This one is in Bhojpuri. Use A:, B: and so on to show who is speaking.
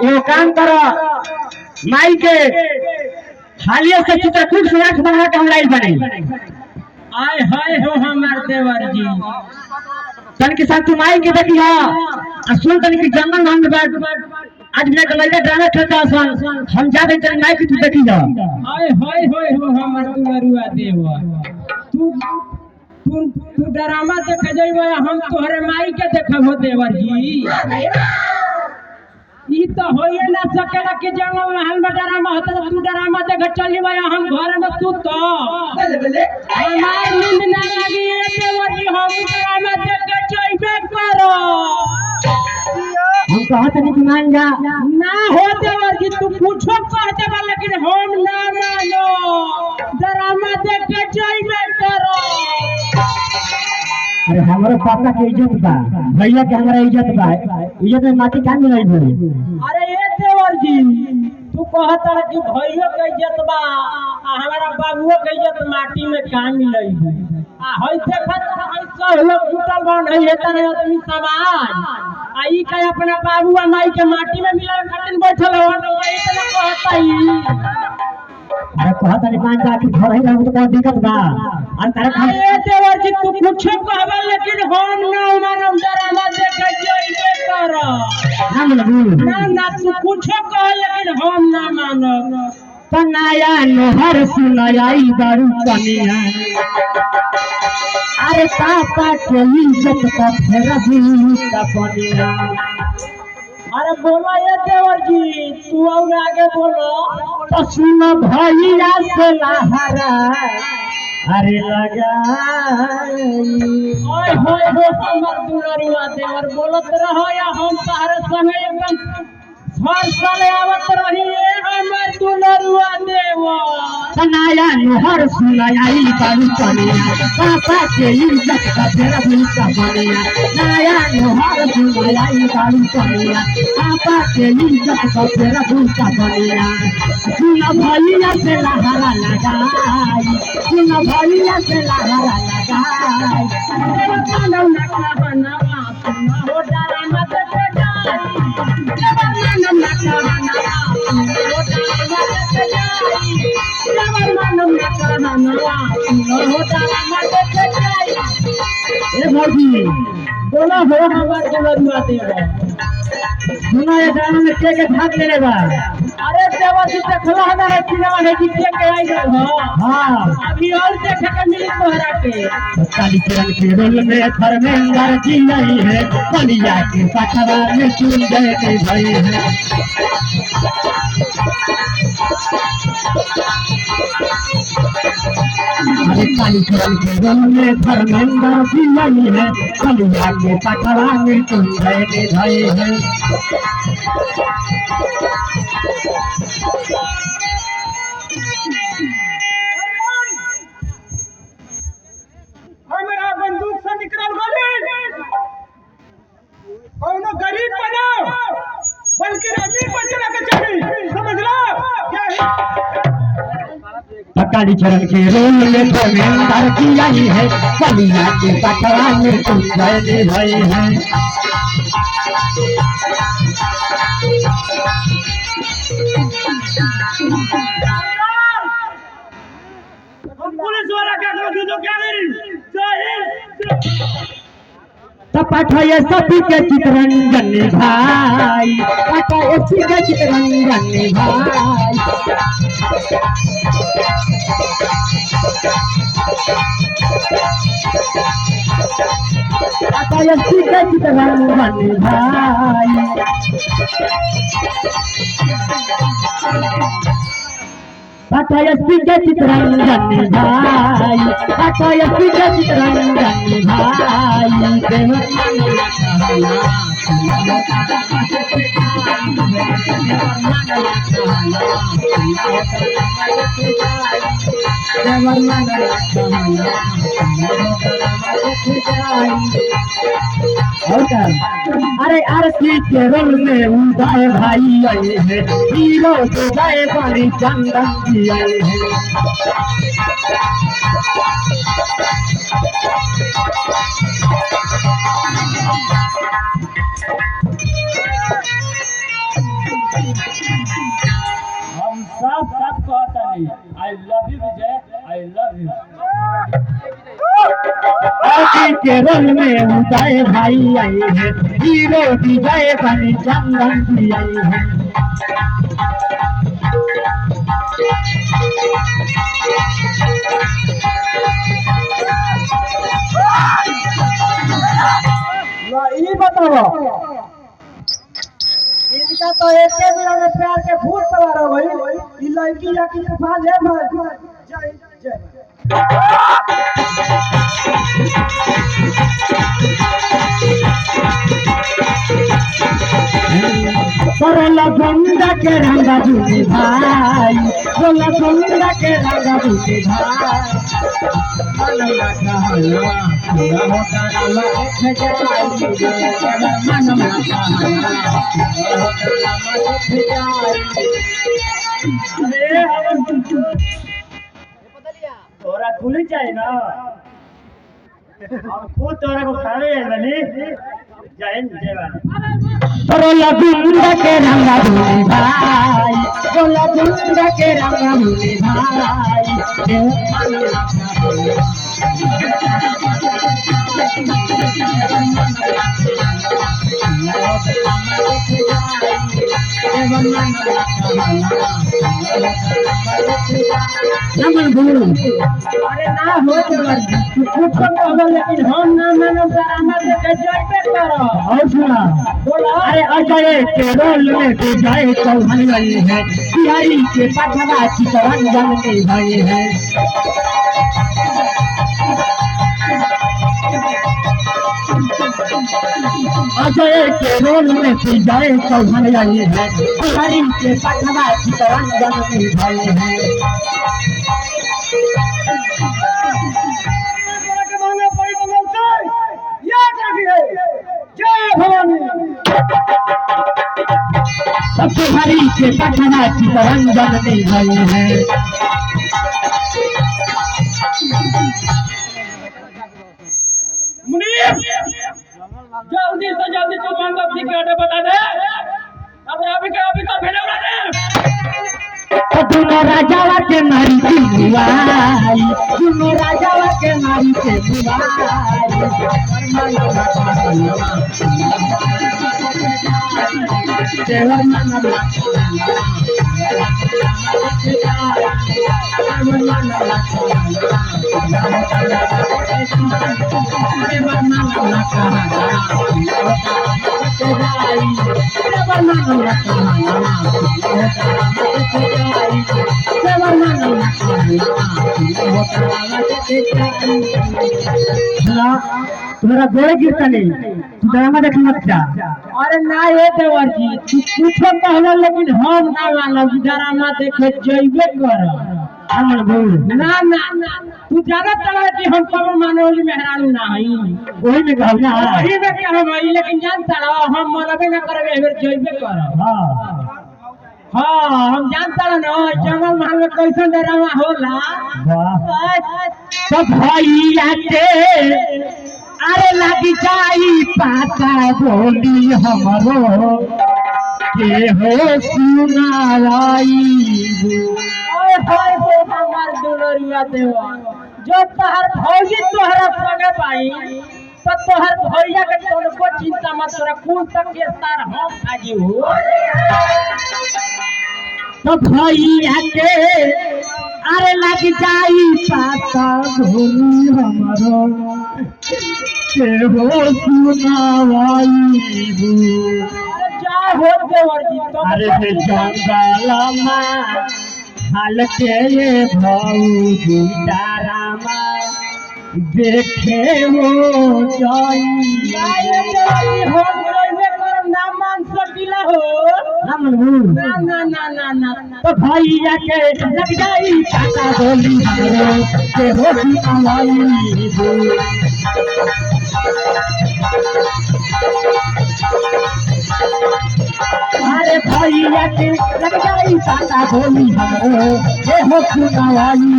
A: वो काम करो माई के हालिया से चित्रकूट से आंख बना के हम लाइट बने
B: आय हाय हो हमार देवर जी
A: तन के साथ तुम आई के देखिया सुन तन की जंगल हम बैठ आज मैं कल ड्रामा खेलता सन हम जा दे तन माई की तू देखी जा
B: आय हाय हाय हो हमार दुलरुआ देवर तू तू तू ड्रामा देख जइबे हम तोहरे माई के देखब देवर जी ई तो होइए ना सकेला कि जंगल में हम ड्रामा होता तू ड्रामा देख चल जइबे हम घर में तू तो हमार नींद ना लगी ए देवर जी हम ड्रामा देख जइबे करो
A: हम कहत नहीं कि मान जा
B: ना हो देवर जी तू पूछो कहते बा लेकिन हम ना मानो ड्रामा देख के जइबे करो
A: अरे हमारे पापा के इज्जत बा भैया के हमारा इज्जत बा इज्जत में माटी का मिलाई बोली
B: अरे ये देवर जी तू कहत है कि भैया के इज्जत बा आ हमारा बाबूओ के इज्जत माटी में का मिलई आ हई देखत हई सब लोग जुटल बन हई एतन आदमी समाज आ ई का अपना बाबू आ माई के माटी में मिलावे खातिर बैठल हो तो इतना कहत
A: अरे कहत नहीं मान जा कि घर ही रहू तो कोई दिक्कत बा और तारा खाली
B: अरे देवर जी तू कुछ कहबा लेकिन हम ना मानम ड्रामा देख के जइबे कर
A: ना मिलबू
B: ना ना तू कुछ कह लेकिन हम ना मानब
A: कन्हैया नहर सुनाई बारू कनिया अरे पापा के इज्जत का फेरा भी का बनिया
B: अरे बोला ये देवर जी तू और आगे बोलो
A: तो सुन भैया से लहरा अरे लगा
B: ओए होए हो हमर दुलरुआ देवर बोलत रहो या हम तारे संगे एकदम हर साल आवत रही ए हमर दुलरुआ देवर
A: कन्हैया नहर सुनाई बारू कनिया पापा के इज्जत का फेरा भी का बनिया नया नहर सुनाई बारू कनिया पापा के इज्जत का फेरा भी का बनिया सुन भैया से लहरा लगाई सुन भैया से लहरा लगाई
B: मानव ना कहना सुन हो डरा मत जाई मानव ना कहना सुन हो डरा मत जाई मानव ना कहना सुन हो डरा मत जाई
A: ए भौजी
B: बोला हो हमार दुलरुआ देवर
A: सुना ये ड्रामा में के भाग ले बा
B: अरे देवर जी देखला हमारे सिनेमा है कि के आई हो
A: हां
B: अभी और देखे के मिली तोहरा के
A: काली किरण के रोल में धर्मेंद्र जी नहीं है बलिया के पथरा में चुन गए के भाई है अरे काली किरण के रोल में धर्मेंद्र जी नहीं है बलिया के पथरा में चुन गए के भाई है
B: हमरा बंदूक से निकल गई कौनो गरीब बनाओ बल्कि अमीर बचना के चाहिए समझला
A: काली चरण के रोल में धर्मेंद्र की आई है बलिया के पथरा में चुन गए भाई है
B: पुलिस वाला क्या करो तो क्या करी जाहिर
A: पाठाए सती के चित्ररंजन भाई पाठाए सती के चित्ररंजन भाई पाठाए सती के चित्ररंजन भाई पाठाए सती के चित्ररंजन भाई पाठाए सती के चित्ररंजन भाई अरे आरती के रोल में उदय भाई आए हैं हीरो उदय बड़ी चंदन जी आए हैं
B: I love you Vijay, I love you.
A: आदि के रोल में उदय भाई आई है, हीरो विजय बनी चंदन जी आई है।
B: ये बताओ, इनका तो एक बेला में प्यार के भूत सवार हो गई, ये लड़की या की तूफान है भाई। जय जय।
A: बोला गुंडा के रंगा दूधी भाई, बोला गुंडा के रंगा दूधी भाई।
C: तोरा खुली चाहिए ना, और खुद तोरा को खावे है बनी। जय हिंद जय भारत।
A: बोला गुंडा के रंगा दूधी भाई, बोला गुंडा के रंगा दूधी भाई।
B: अरे ना हो जबरदस्ती कुछ तो, लेकिन हम ना मानो ड्रामा देखे जाइबे करो।
A: और सुना,
B: बोला
A: अरे अजय के रोल में तो जय चौहान गई है, बिहारी के पटवा चितरंजन के भाई है। अजय के रोल में तो जय चौहान गई है, बिहारी के पटवा चितरंजन के भाई है। बिहारी के पटवा चितरंजन के भाई है।
B: मुनीर, जल्दी से जल्दी तू मांगो टिकट बता दे। अब अभी का भेड़े उड़ा दे।
A: दोनों राजावा के मारी के बुआई, दोनों राजावा के मारी के बुआई। तुम्हारा गोड़े गिरता नहीं, ड्रामा देख मत जा।
B: अरे ना ये देवर जी, तू कुछो कहलो लेकिन हम ना मानो ड्रामा देखे जइबे कर।
A: हमन बोल
B: ना ना तू ज्यादा चला कि हम कब मानोली मेहरारू ना हई।
A: वही में कहल ना।
B: वही में क्या हम हई, लेकिन जानता रहो हम मनबे ना करबे एबर जइबे कर।
A: हां
B: हाँ हम जानता रहो ना जंगल महल में कैसन ड्रामा होला।
A: वाह, तो भैया के अरे लगी जाई पाता बोली हमरो के हो सुनाई।
B: ओए होए हो हमार दुलरिया देवा, जो तोहर भौजी तोहरा संगे पाई तो तोहर भैया के तोनको चिंता मत कर, कुल तक के सार हम खाजी हो।
A: तो भैया के अरे लग जाई पाता बोली हमरो के हो सुनाई।
B: अरे जा हो देवर जी तो
A: अरे से जंगल में हाल के ये भौजी डारामा देखे हो जाई।
B: हो जइबे कर ना मान सकिला हो। ना ना ना ना ना
A: तो भैया के लग जाई पाता बोली हमरो के हो सुनाई। अरे भैया के लग जाई पाता बोली हमरो के हो सुनाई।